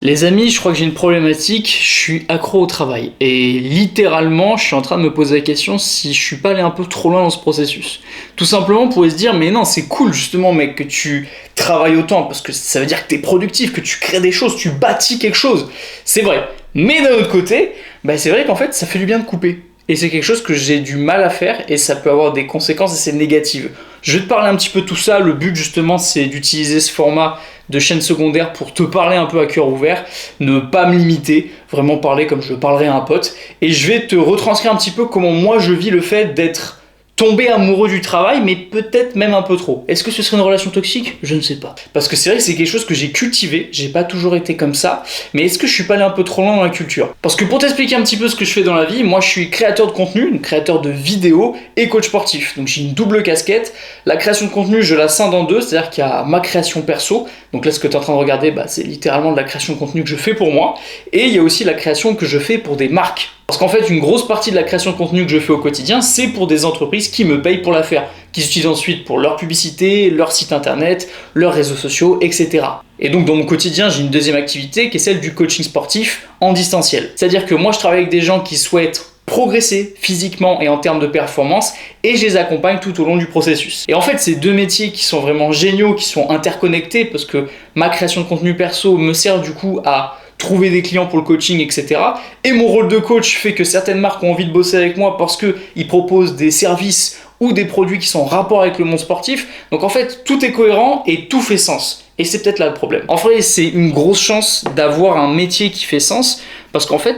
Les amis, je crois que j'ai une problématique, je suis accro au travail. Et littéralement, je suis en train de me poser la question si je suis pas allé un peu trop loin dans ce processus. Tout simplement, on pourrait se dire, mais non, c'est cool justement, mec, que tu travailles autant, parce que ça veut dire que t'es productif, que tu crées des choses, tu bâtis quelque chose. C'est vrai. Mais d'un autre côté, c'est vrai qu'en fait, ça fait du bien de couper. Et c'est quelque chose que j'ai du mal à faire, et ça peut avoir des conséquences assez négatives. Je vais te parler un petit peu de tout ça, le but justement, c'est d'utiliser ce format de chaîne secondaire pour te parler un peu à cœur ouvert, ne pas me limiter, vraiment parler comme je parlerais à un pote, et je vais te retranscrire un petit peu comment moi je vis le fait d'être tombé amoureux du travail, mais peut-être même un peu trop. Est-ce que ce serait une relation toxique? Je ne sais pas. Parce que c'est vrai que c'est quelque chose que j'ai cultivé, j'ai pas toujours été comme ça, mais est-ce que je suis pas allé un peu trop loin dans la culture? Parce que pour t'expliquer un petit peu ce que je fais dans la vie, moi je suis créateur de contenu, donc créateur de vidéos et coach sportif. Donc j'ai une double casquette. La création de contenu, je la scinde en deux, c'est-à-dire qu'il y a ma création perso, donc là ce que tu es en train de regarder, c'est littéralement de la création de contenu que je fais pour moi, et il y a aussi la création que je fais pour des marques. Parce qu'en fait, une grosse partie de la création de contenu que je fais au quotidien, c'est pour des entreprises qui me payent pour la faire, qui s'utilisent ensuite pour leur publicité, leur site internet, leurs réseaux sociaux, etc. Et donc dans mon quotidien, j'ai une deuxième activité qui est celle du coaching sportif en distanciel. C'est-à-dire que moi, je travaille avec des gens qui souhaitent progresser physiquement et en termes de performance, et je les accompagne tout au long du processus. Et en fait, ces deux métiers qui sont vraiment géniaux, qui sont interconnectés, parce que ma création de contenu perso me sert du coup à trouver des clients pour le coaching, etc. Et mon rôle de coach fait que certaines marques ont envie de bosser avec moi parce qu'ils proposent des services ou des produits qui sont en rapport avec le monde sportif. Donc en fait, tout est cohérent et tout fait sens. Et c'est peut-être là le problème. En vrai, c'est une grosse chance d'avoir un métier qui fait sens parce qu'en fait,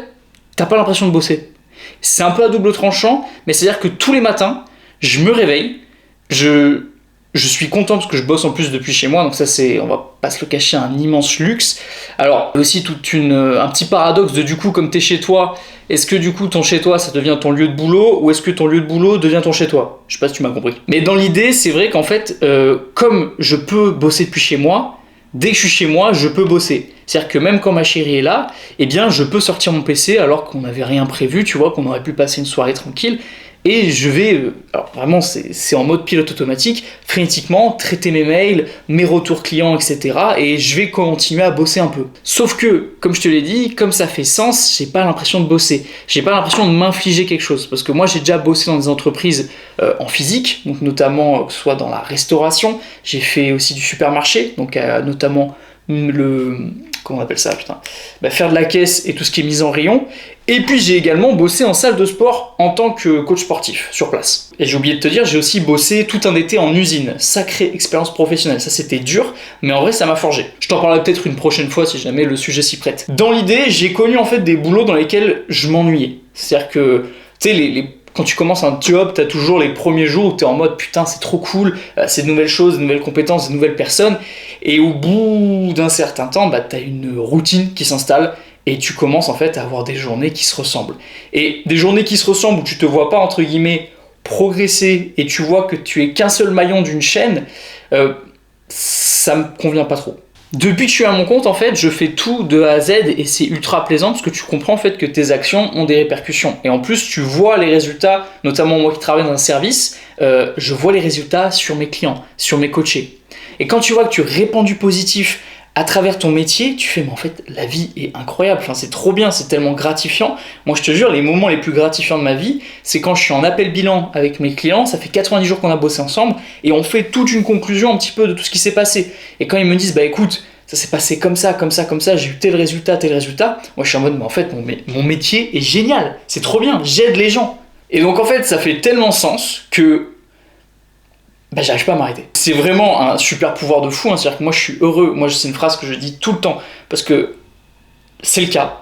t'as pas l'impression de bosser. C'est un peu à double tranchant, mais c'est-à-dire que tous les matins, je me réveille, je suis content parce que je bosse en plus depuis chez moi, donc ça c'est, on va pas se le cacher, un immense luxe. Alors aussi un petit paradoxe de du coup comme t'es chez toi, est-ce que du coup ton chez toi ça devient ton lieu de boulot ou est-ce que ton lieu de boulot devient ton chez toi? Je sais pas si tu m'as compris. Mais dans l'idée c'est vrai qu'en fait comme je peux bosser depuis chez moi, dès que je suis chez moi je peux bosser. C'est-à-dire que même quand ma chérie est là, eh bien je peux sortir mon PC alors qu'on n'avait rien prévu, tu vois, qu'on aurait pu passer une soirée tranquille. Et je vais, alors vraiment c'est en mode pilote automatique, frénétiquement, traiter mes mails, mes retours clients, etc. Et je vais continuer à bosser un peu. Sauf que, comme je te l'ai dit, comme ça fait sens, j'ai pas l'impression de bosser. J'ai pas l'impression de m'infliger quelque chose. Parce que moi j'ai déjà bossé dans des entreprises en physique, donc notamment que ce soit dans la restauration, j'ai fait aussi du supermarché, donc notamment comment on appelle ça, putain, faire de la caisse et tout ce qui est mis en rayon. Et puis j'ai également bossé en salle de sport en tant que coach sportif sur place. Et j'ai oublié de te dire, j'ai aussi bossé tout un été en usine. Sacrée expérience professionnelle. Ça c'était dur, mais en vrai ça m'a forgé. Je t'en parlerai peut-être une prochaine fois si jamais le sujet s'y prête. Dans l'idée, j'ai connu en fait des boulots dans lesquels je m'ennuyais. C'est-à-dire que, tu sais, quand tu commences un job, t'as toujours les premiers jours où t'es en mode putain c'est trop cool, c'est de nouvelles choses, de nouvelles compétences, de nouvelles personnes, et au bout d'un certain temps, t'as une routine qui s'installe, et tu commences en fait à avoir des journées qui se ressemblent. Et des journées qui se ressemblent où tu te vois pas entre guillemets progresser, et tu vois que tu es qu'un seul maillon d'une chaîne, ça me convient pas trop. Depuis que je suis à mon compte, en fait, je fais tout de A à Z et c'est ultra plaisant parce que tu comprends en fait que tes actions ont des répercussions. Et en plus, tu vois les résultats, notamment moi qui travaille dans un service, je vois les résultats sur mes clients, sur mes coachés. Et quand tu vois que tu répands du positif à travers ton métier, tu fais, mais en fait, la vie est incroyable. Enfin, c'est trop bien, c'est tellement gratifiant. Moi, je te jure, les moments les plus gratifiants de ma vie, c'est quand je suis en appel bilan avec mes clients. Ça fait 90 jours qu'on a bossé ensemble et on fait toute une conclusion un petit peu de tout ce qui s'est passé. Et quand ils me disent, écoute, ça s'est passé comme ça, comme ça, comme ça, j'ai eu tel résultat, moi je suis en mode, mais en fait, mon métier est génial. C'est trop bien, j'aide les gens. Et donc, en fait, ça fait tellement sens que j'arrive pas à m'arrêter. C'est vraiment un super pouvoir de fou, hein. C'est-à-dire que moi je suis heureux, c'est une phrase que je dis tout le temps, parce que c'est le cas,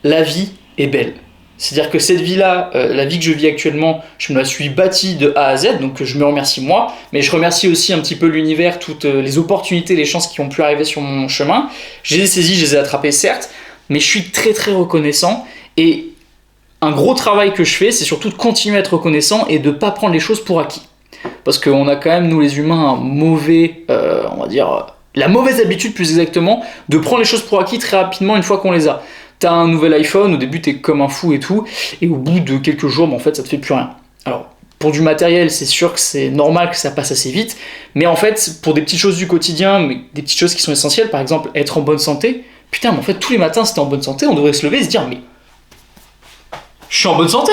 la vie est belle. C'est-à-dire que cette vie-là, la vie que je vis actuellement, je me la suis bâtie de A à Z, donc je me remercie moi, mais je remercie aussi un petit peu l'univers, toutes les opportunités, les chances qui ont pu arriver sur mon chemin. Je les ai saisies, je les ai attrapées certes, mais je suis très très reconnaissant, et un gros travail que je fais, c'est surtout de continuer à être reconnaissant et de ne pas prendre les choses pour acquis. Parce qu'on a quand même, nous les humains, on va dire, la mauvaise habitude plus exactement, de prendre les choses pour acquis très rapidement une fois qu'on les a. T'as un nouvel iPhone, au début t'es comme un fou et tout, et au bout de quelques jours, en fait ça te fait plus rien. Alors, pour du matériel, c'est sûr que c'est normal que ça passe assez vite, mais en fait, pour des petites choses du quotidien, mais des petites choses qui sont essentielles, par exemple être en bonne santé, putain, mais en fait, tous les matins, si t'es en bonne santé, on devrait se lever et se dire, mais je suis en bonne santé.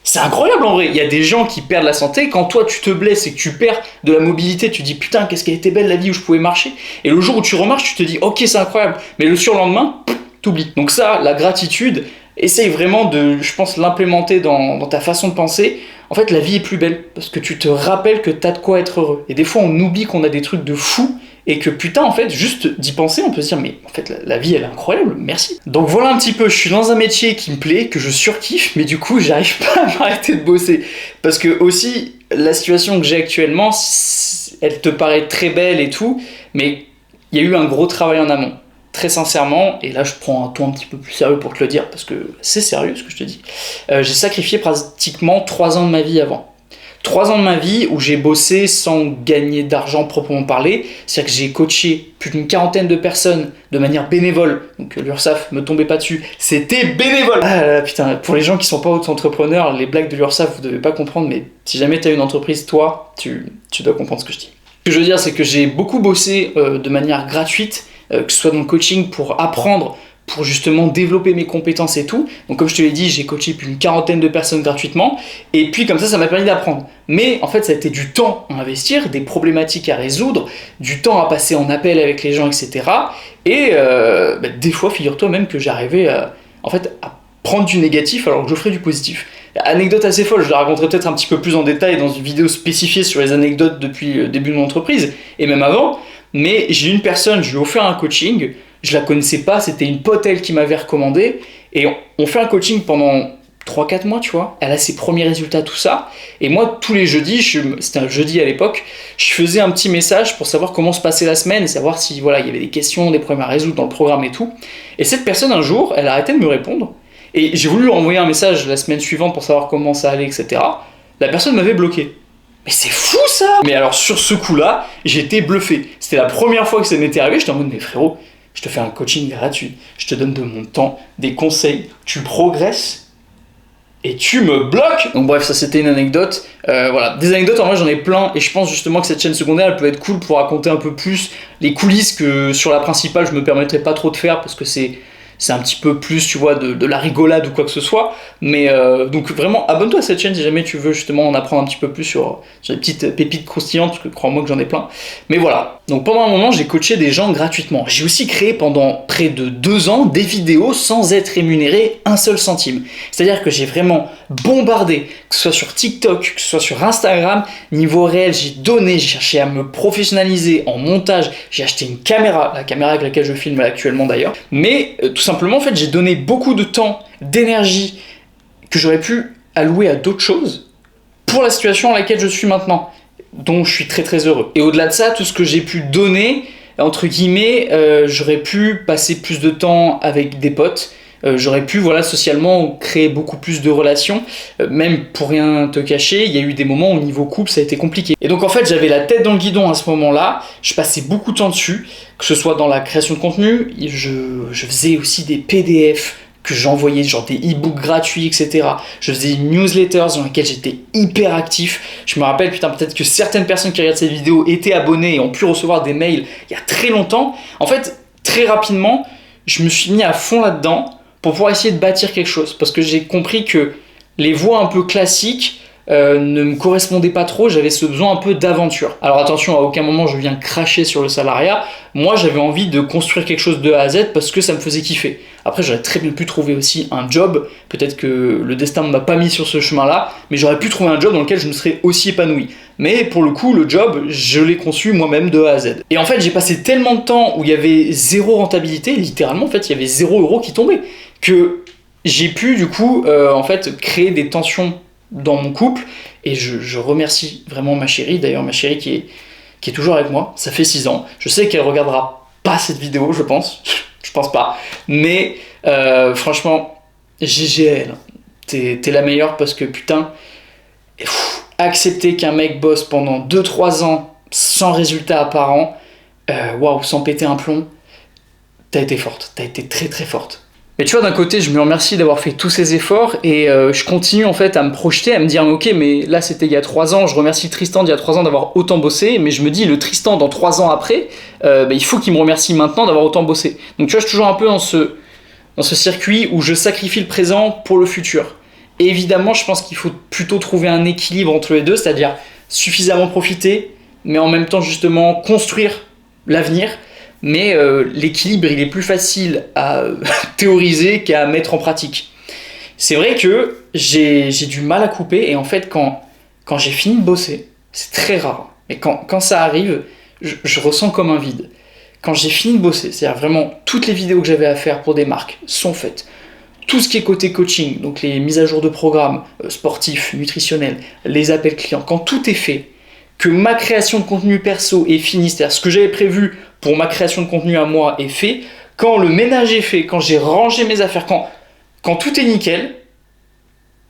C'est incroyable en vrai. Il y a des gens qui perdent la santé. Quand toi, tu te blesses et que tu perds de la mobilité, tu te dis, putain, qu'est-ce qu'elle était belle la vie où je pouvais marcher. Et le jour où tu remarches, tu te dis, ok, c'est incroyable. Mais le surlendemain, t'oublies. Donc ça, la gratitude, essaye vraiment de, je pense, l'implémenter dans ta façon de penser. En fait, la vie est plus belle parce que tu te rappelles que t'as de quoi être heureux. Et des fois, on oublie qu'on a des trucs de fou et que putain, en fait, juste d'y penser, on peut se dire, mais en fait, la vie, elle est incroyable, merci. Donc voilà un petit peu, je suis dans un métier qui me plaît, que je surkiffe, mais du coup, j'arrive pas à m'arrêter de bosser. Parce que aussi, la situation que j'ai actuellement, elle te paraît très belle et tout, mais il y a eu un gros travail en amont. Très sincèrement, et là je prends un ton un petit peu plus sérieux pour te le dire, parce que c'est sérieux ce que je te dis, j'ai sacrifié pratiquement 3 ans de ma vie avant. 3 ans de ma vie où j'ai bossé sans gagner d'argent proprement parler, c'est-à-dire que j'ai coaché plus d'une 40aine de personnes de manière bénévole, donc l'URSSAF, me tombez pas dessus, c'était bénévole. Ah là, putain, pour les gens qui sont pas auto-entrepreneurs, les blagues de l'URSSAF vous devez pas comprendre, mais si jamais t'as une entreprise, toi, tu dois comprendre ce que je dis. Ce que je veux dire, c'est que j'ai beaucoup bossé de manière gratuite, que ce soit dans le coaching pour apprendre, pour justement développer mes compétences et tout. Donc comme je te l'ai dit, j'ai coaché plus d'une 40aine de personnes gratuitement, et puis comme ça m'a permis d'apprendre. Mais en fait, ça a été du temps à investir, des problématiques à résoudre, du temps à passer en appel avec les gens, etc. Et des fois, figure-toi même que j'arrivais à prendre du négatif alors que j'offrais du positif. Anecdote assez folle, je la raconterai peut-être un petit peu plus en détail dans une vidéo spécifiée sur les anecdotes depuis le début de mon entreprise, et même avant. Mais j'ai une personne, je lui ai offert un coaching, je la connaissais pas, c'était une pote elle qui m'avait recommandé, et on fait un coaching pendant 3-4 mois, tu vois. Elle a ses premiers résultats, tout ça, et moi tous les jeudis, c'était un jeudi à l'époque, je faisais un petit message pour savoir comment se passait la semaine, savoir si voilà, il y avait des questions, des problèmes à résoudre dans le programme et tout. Et cette personne un jour, elle a arrêté de me répondre, et j'ai voulu lui envoyer un message la semaine suivante pour savoir comment ça allait, etc. La personne m'avait bloqué. Mais c'est fou ça! Mais alors sur ce coup-là, j'étais bluffé. C'était la première fois que ça m'était arrivé, j'étais en mode mais frérot, je te fais un coaching gratuit, je te donne de mon temps, des conseils, tu progresses et tu me bloques! Donc bref, ça c'était une anecdote. Voilà, des anecdotes en vrai j'en ai plein et je pense justement que cette chaîne secondaire elle peut être cool pour raconter un peu plus les coulisses que sur la principale je me permettrais pas trop de faire parce que c'est un petit peu plus, tu vois, de la rigolade ou quoi que ce soit. Mais donc vraiment, abonne-toi à cette chaîne si jamais tu veux justement en apprendre un petit peu plus sur les petites pépites croustillantes, parce que crois-moi que j'en ai plein. Mais voilà. Donc pendant un moment, j'ai coaché des gens gratuitement. J'ai aussi créé pendant près de 2 ans des vidéos sans être rémunéré un seul centime. C'est-à-dire que j'ai vraiment bombardé, que ce soit sur TikTok, que ce soit sur Instagram, niveau réel, j'ai donné, j'ai cherché à me professionnaliser en montage, j'ai acheté une caméra, la caméra avec laquelle je filme actuellement d'ailleurs. Mais tout simplement, en fait, j'ai donné beaucoup de temps, d'énergie que j'aurais pu allouer à d'autres choses pour la situation dans laquelle je suis maintenant, dont je suis très très heureux. Et au-delà de ça, tout ce que j'ai pu donner, entre guillemets, j'aurais pu passer plus de temps avec des potes, j'aurais pu, voilà, socialement créer beaucoup plus de relations, même pour rien te cacher, il y a eu des moments où au niveau couple ça a été compliqué. Et donc en fait j'avais la tête dans le guidon à ce moment-là, je passais beaucoup de temps dessus, que ce soit dans la création de contenu, je faisais aussi des PDF que j'envoyais, genre des e-books gratuits, etc. Je faisais une newsletter dans laquelle j'étais hyper actif. Je me rappelle, putain, peut-être que certaines personnes qui regardent cette vidéo étaient abonnées et ont pu recevoir des mails il y a très longtemps. En fait, très rapidement, je me suis mis à fond là-dedans pour pouvoir essayer de bâtir quelque chose. Parce que j'ai compris que les voies un peu classiques ne me correspondaient pas trop, j'avais ce besoin un peu d'aventure. Alors attention, à aucun moment je viens cracher sur le salariat, moi j'avais envie de construire quelque chose de A à Z parce que ça me faisait kiffer. Après j'aurais très bien pu trouver aussi un job, peut-être que le destin ne m'a pas mis sur ce chemin-là, mais j'aurais pu trouver un job dans lequel je me serais aussi épanoui. Mais pour le coup, le job, je l'ai conçu moi-même de A à Z. Et en fait, j'ai passé tellement de temps où il y avait zéro rentabilité, littéralement en fait, il y avait 0 € qui tombait, que j'ai pu du coup en fait créer des tensions dans mon couple, et je remercie vraiment ma chérie, d'ailleurs ma chérie qui est toujours avec moi, ça fait 6 ans, je sais qu'elle regardera pas cette vidéo, je pense pas, mais franchement, GG à elle, t'es la meilleure parce que putain, accepter qu'un mec bosse pendant 2-3 ans sans résultat apparent, waouh, sans péter un plomb, t'as été forte, t'as été très très forte. Mais tu vois, d'un côté, je me remercie d'avoir fait tous ces efforts et je continue en fait à me projeter, à me dire ok, mais là c'était il y a 3 ans, je remercie Tristan d'il y a 3 ans d'avoir autant bossé, mais je me dis le Tristan dans 3 ans après, il faut qu'il me remercie maintenant d'avoir autant bossé. Donc tu vois, je suis toujours un peu dans ce circuit où je sacrifie le présent pour le futur. Et évidemment, je pense qu'il faut plutôt trouver un équilibre entre les deux, c'est-à-dire suffisamment profiter, mais en même temps justement construire l'avenir. Mais l'équilibre, il est plus facile à théoriser qu'à mettre en pratique. C'est vrai que j'ai du mal à couper, et en fait, quand j'ai fini de bosser, c'est très rare, mais quand ça arrive, je ressens comme un vide. Quand j'ai fini de bosser, c'est-à-dire vraiment toutes les vidéos que j'avais à faire pour des marques sont faites. Tout ce qui est côté coaching, donc les mises à jour de programmes sportifs, nutritionnels, les appels clients, quand tout est fait, que ma création de contenu perso est finie, c'est-à-dire ce que j'avais prévu pour ma création de contenu à moi est fait, quand le ménage est fait, quand j'ai rangé mes affaires, quand tout est nickel,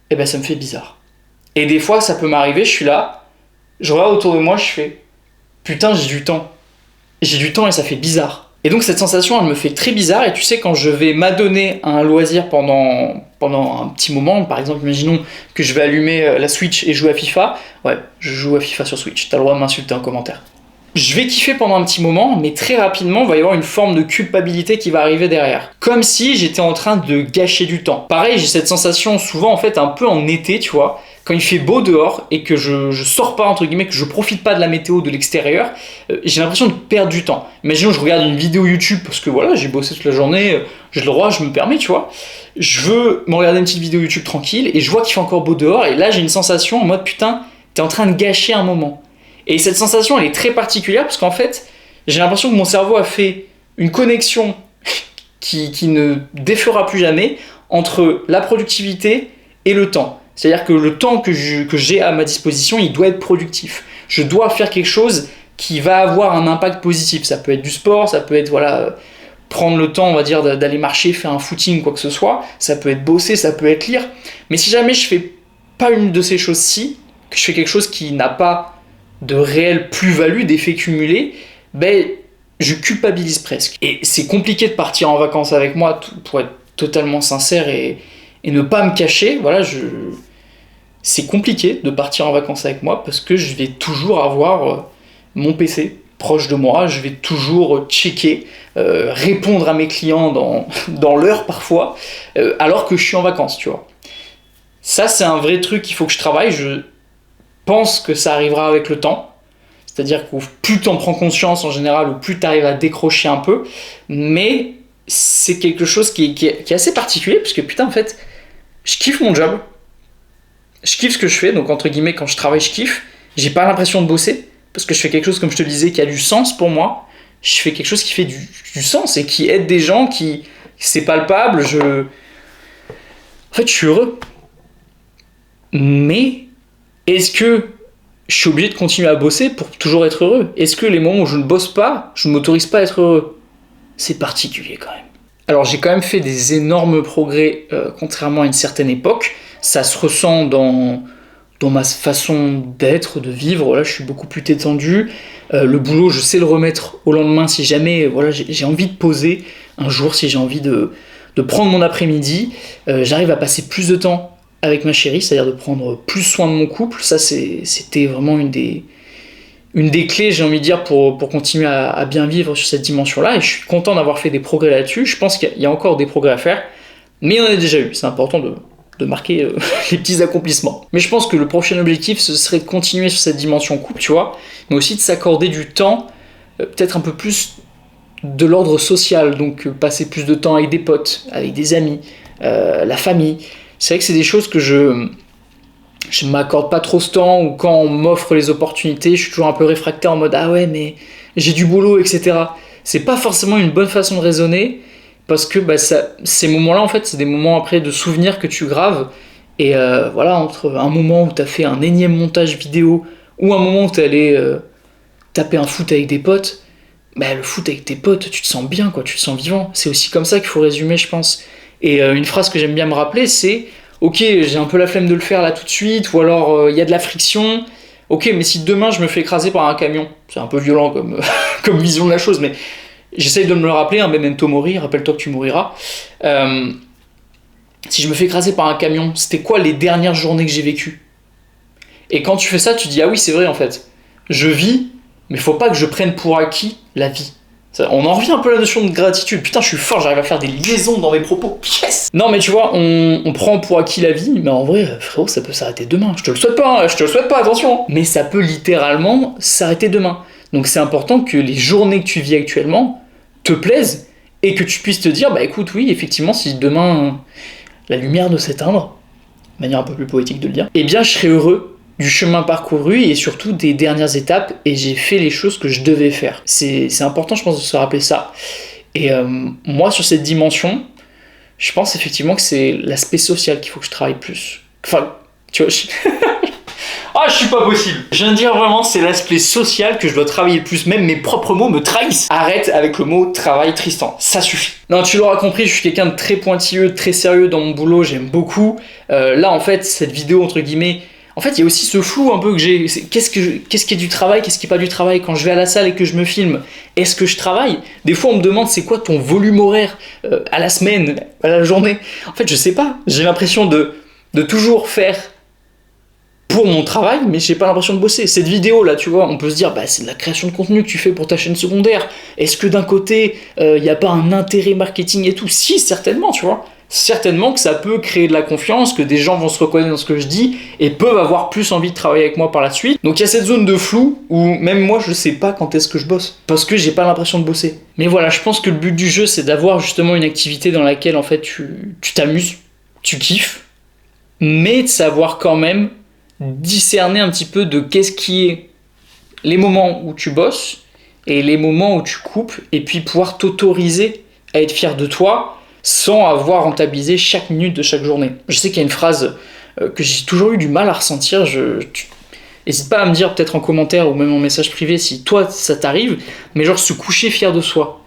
eh ben ça me fait bizarre. Et des fois, ça peut m'arriver, je suis là, je regarde autour de moi, je fais putain, j'ai du temps. J'ai du temps et ça fait bizarre. Et donc cette sensation, elle me fait très bizarre, et tu sais, quand je vais m'adonner à un loisir pendant un petit moment, par exemple, imaginons que je vais allumer la Switch et jouer à FIFA, ouais, je joue à FIFA sur Switch, t'as le droit de m'insulter en commentaire. Je vais kiffer pendant un petit moment, mais très rapidement, il va y avoir une forme de culpabilité qui va arriver derrière. Comme si j'étais en train de gâcher du temps. Pareil, j'ai cette sensation souvent, en fait, un peu en été, tu vois, quand il fait beau dehors et que je sors pas, entre guillemets, que je profite pas de la météo de l'extérieur, j'ai l'impression de perdre du temps. Imaginons, je regarde une vidéo YouTube parce que voilà, j'ai bossé toute la journée, j'ai le droit, je me permets, tu vois. Je veux me regarder une petite vidéo YouTube tranquille et je vois qu'il fait encore beau dehors, et là j'ai une sensation en mode putain, t'es en train de gâcher un moment. Et cette sensation, elle est très particulière parce qu'en fait, j'ai l'impression que mon cerveau a fait une connexion qui ne défera plus jamais entre la productivité et le temps. C'est-à-dire que le temps que j'ai à ma disposition, il doit être productif. Je dois faire quelque chose qui va avoir un impact positif. Ça peut être du sport, ça peut être voilà, prendre le temps, on va dire, d'aller marcher, faire un footing, quoi que ce soit. Ça peut être bosser, ça peut être lire. Mais si jamais je fais pas une de ces choses-ci, que je fais quelque chose qui n'a pas de réelle plus-value, d'effet cumulé, ben, je culpabilise presque. Et c'est compliqué de partir en vacances avec moi, pour être totalement sincère et ne pas me cacher. Voilà, c'est compliqué de partir en vacances avec moi parce que je vais toujours avoir mon PC proche de moi, je vais toujours checker, répondre à mes clients dans l'heure parfois, alors que je suis en vacances, tu vois. Ça, c'est un vrai truc qu'il faut que je travaille. Je pense que ça arrivera avec le temps. C'est-à-dire que plus tu en prends conscience en général, ou plus tu arrives à décrocher un peu. Mais c'est quelque chose qui est assez particulier, parce que putain, en fait, je kiffe mon job. Je kiffe ce que je fais, donc entre guillemets, quand je travaille, je kiffe. J'ai pas l'impression de bosser, parce que je fais quelque chose, comme je te le disais, qui a du sens pour moi. Je fais quelque chose qui fait du sens et qui aide des gens, c'est palpable. En fait, je suis heureux. Mais est-ce que je suis obligé de continuer à bosser pour toujours être heureux? Est-ce que les moments où je ne bosse pas, je ne m'autorise pas à être heureux? C'est particulier quand même. Alors j'ai quand même fait des énormes progrès, contrairement à une certaine époque. Ça se ressent dans ma façon d'être, de vivre. Là, je suis beaucoup plus détendu. Le boulot, je sais le remettre au lendemain si jamais voilà, j'ai envie de poser un jour, si j'ai envie de prendre mon après-midi. J'arrive à passer plus de temps avec ma chérie, c'est-à-dire de prendre plus soin de mon couple. Ça, c'était vraiment une des clés, j'ai envie de dire, pour continuer à bien vivre sur cette dimension-là. Et je suis content d'avoir fait des progrès là-dessus. Je pense qu'il y a encore des progrès à faire, mais il y en a déjà eu. C'est important de marquer les petits accomplissements. Mais je pense que le prochain objectif, ce serait de continuer sur cette dimension couple, tu vois, mais aussi de s'accorder du temps, peut-être un peu plus de l'ordre social, donc passer plus de temps avec des potes, avec des amis, la famille. C'est vrai que c'est des choses que je m'accorde pas trop ce temps, ou quand on m'offre les opportunités, je suis toujours un peu réfractaire en mode ah ouais, mais j'ai du boulot, etc. C'est pas forcément une bonne façon de raisonner, parce que ces moments-là, en fait, c'est des moments après de souvenirs que tu graves. Et voilà, entre un moment où t'as fait un énième montage vidéo ou un moment où t'es allé taper un foot avec des potes, le foot avec tes potes, tu te sens bien, quoi, tu te sens vivant. C'est aussi comme ça qu'il faut résumer, je pense. Et une phrase que j'aime bien me rappeler, c'est ok, j'ai un peu la flemme de le faire là tout de suite, ou alors il y a de la friction. Ok, mais si demain je me fais écraser par un camion, c'est un peu violent comme vision de la chose, mais j'essaye de me le rappeler, un memento mori, rappelle-toi que tu mouriras. Si je me fais écraser par un camion, c'était quoi les dernières journées que j'ai vécues? Et quand tu fais ça, tu dis, ah oui, c'est vrai en fait. Je vis, mais faut pas que je prenne pour acquis la vie. On en revient un peu à la notion de gratitude. Putain, je suis fort, j'arrive à faire des liaisons dans mes propos. Yes! Non, mais tu vois, on prend pour acquis la vie, mais en vrai, frérot, ça peut s'arrêter demain. Je te le souhaite pas, hein, je te le souhaite pas, attention. Mais ça peut littéralement s'arrêter demain. Donc c'est important que les journées que tu vis actuellement te plaisent et que tu puisses te dire, bah écoute, oui, effectivement, si demain la lumière doit s'éteindre, de manière un peu plus poétique de le dire, eh bien je serai heureux du chemin parcouru et surtout des dernières étapes, et j'ai fait les choses que je devais faire. C'est important, je pense, de se rappeler ça. Et moi, sur cette dimension, je pense effectivement que c'est l'aspect social qu'il faut que je travaille plus. Enfin, tu vois, ah, je suis pas possible. Je viens de dire vraiment, c'est l'aspect social que je dois travailler le plus. Même mes propres mots me trahissent. Arrête avec le mot travail, Tristan. Ça suffit. Non, tu l'auras compris, je suis quelqu'un de très pointilleux, très sérieux dans mon boulot. J'aime beaucoup. Là, en fait, cette vidéo, entre guillemets, en fait, il y a aussi ce flou un peu que j'ai. Qu'est-ce qui est du travail, qu'est-ce qui est pas du travail? Quand je vais à la salle et que je me filme, est-ce que je travaille? Des fois, on me demande c'est quoi ton volume horaire à la semaine, à la journée. En fait, je sais pas. J'ai l'impression de toujours faire pour mon travail, mais j'ai pas l'impression de bosser. Cette vidéo là, tu vois, on peut se dire, bah c'est de la création de contenu que tu fais pour ta chaîne secondaire. Est-ce que d'un côté, y a pas un intérêt marketing et tout? Si, certainement, tu vois. Certainement que ça peut créer de la confiance, que des gens vont se reconnaître dans ce que je dis et peuvent avoir plus envie de travailler avec moi par la suite. Donc il y a cette zone de flou où même moi je sais pas quand est-ce que je bosse, parce que j'ai pas l'impression de bosser. Mais voilà, je pense que le but du jeu c'est d'avoir justement une activité dans laquelle en fait tu t'amuses, tu kiffes, mais de savoir quand même discerner un petit peu de qu'est-ce qui est les moments où tu bosses et les moments où tu coupes, et puis pouvoir t'autoriser à être fier de toi sans avoir rentabilisé chaque minute de chaque journée. Je sais qu'il y a une phrase que j'ai toujours eu du mal à ressentir, n'hésite pas à me dire peut-être en commentaire ou même en message privé si toi ça t'arrive, mais genre se coucher fier de soi.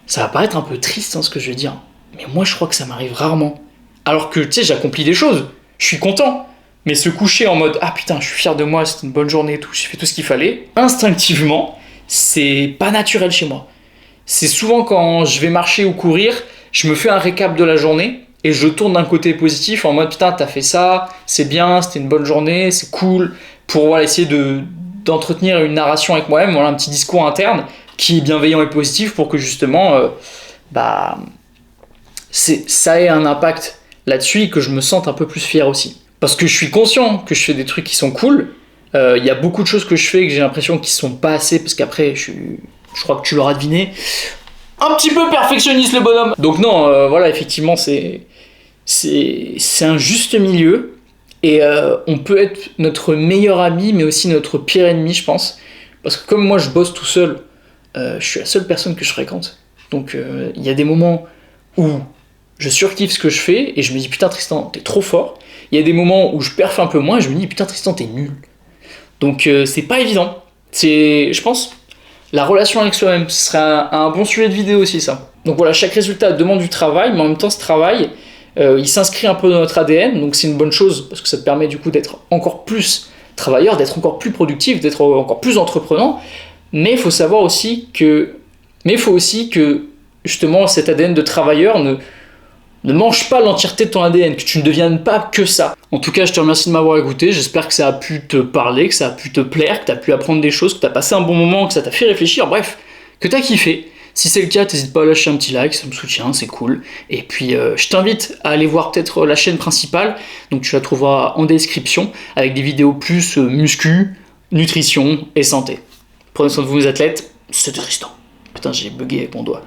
Ça va paraître un peu triste hein, ce que je vais dire, mais moi je crois que ça m'arrive rarement. Alors que tu sais, j'accomplis des choses, je suis content, mais se coucher en mode ah putain je suis fier de moi, c'était une bonne journée et tout, j'ai fait tout ce qu'il fallait, instinctivement, c'est pas naturel chez moi. C'est souvent quand je vais marcher ou courir, je me fais un récap de la journée et je tourne d'un côté positif en mode putain t'as fait ça, c'est bien, c'était une bonne journée, c'est cool, pour voilà, essayer d'entretenir une narration avec moi-même, voilà, un petit discours interne qui est bienveillant et positif pour que justement ça ait un impact là-dessus et que je me sente un peu plus fier aussi. Parce que je suis conscient que je fais des trucs qui sont cool, y a beaucoup de choses que je fais que j'ai l'impression qu'ils sont pas assez, parce qu'après je crois que tu l'auras deviné, un petit peu perfectionniste le bonhomme. Donc non, voilà, effectivement, c'est un juste milieu. Et on peut être notre meilleur ami, mais aussi notre pire ennemi, je pense. Parce que comme moi, je bosse tout seul, je suis la seule personne que je fréquente. Donc il y a des moments où je surkiffe ce que je fais, et je me dis, putain Tristan, t'es trop fort. Il y a des moments où je perfe un peu moins, et je me dis, putain Tristan, t'es nul. Donc c'est pas évident. Je pense... La relation avec soi-même, ce serait un bon sujet de vidéo aussi, ça. Donc voilà, chaque résultat demande du travail, mais en même temps, ce travail, il s'inscrit un peu dans notre ADN, donc c'est une bonne chose, parce que ça te permet du coup d'être encore plus travailleur, d'être encore plus productif, d'être encore plus entreprenant, mais il faut savoir aussi que... Mais il faut aussi que, justement, cet ADN de travailleur ne mange pas l'entièreté de ton ADN, que tu ne deviennes pas que ça. En tout cas, je te remercie de m'avoir écouté, j'espère que ça a pu te parler, que ça a pu te plaire, que tu as pu apprendre des choses, que tu as passé un bon moment, que ça t'a fait réfléchir, bref, que tu as kiffé. Si c'est le cas, n'hésite pas à lâcher un petit like, ça me soutient, c'est cool. Et puis, je t'invite à aller voir peut-être la chaîne principale, donc tu la trouveras en description, avec des vidéos plus muscu, nutrition et santé. Prenez soin de vous, les athlètes, c'était Tristan. Putain, j'ai bugué avec mon doigt.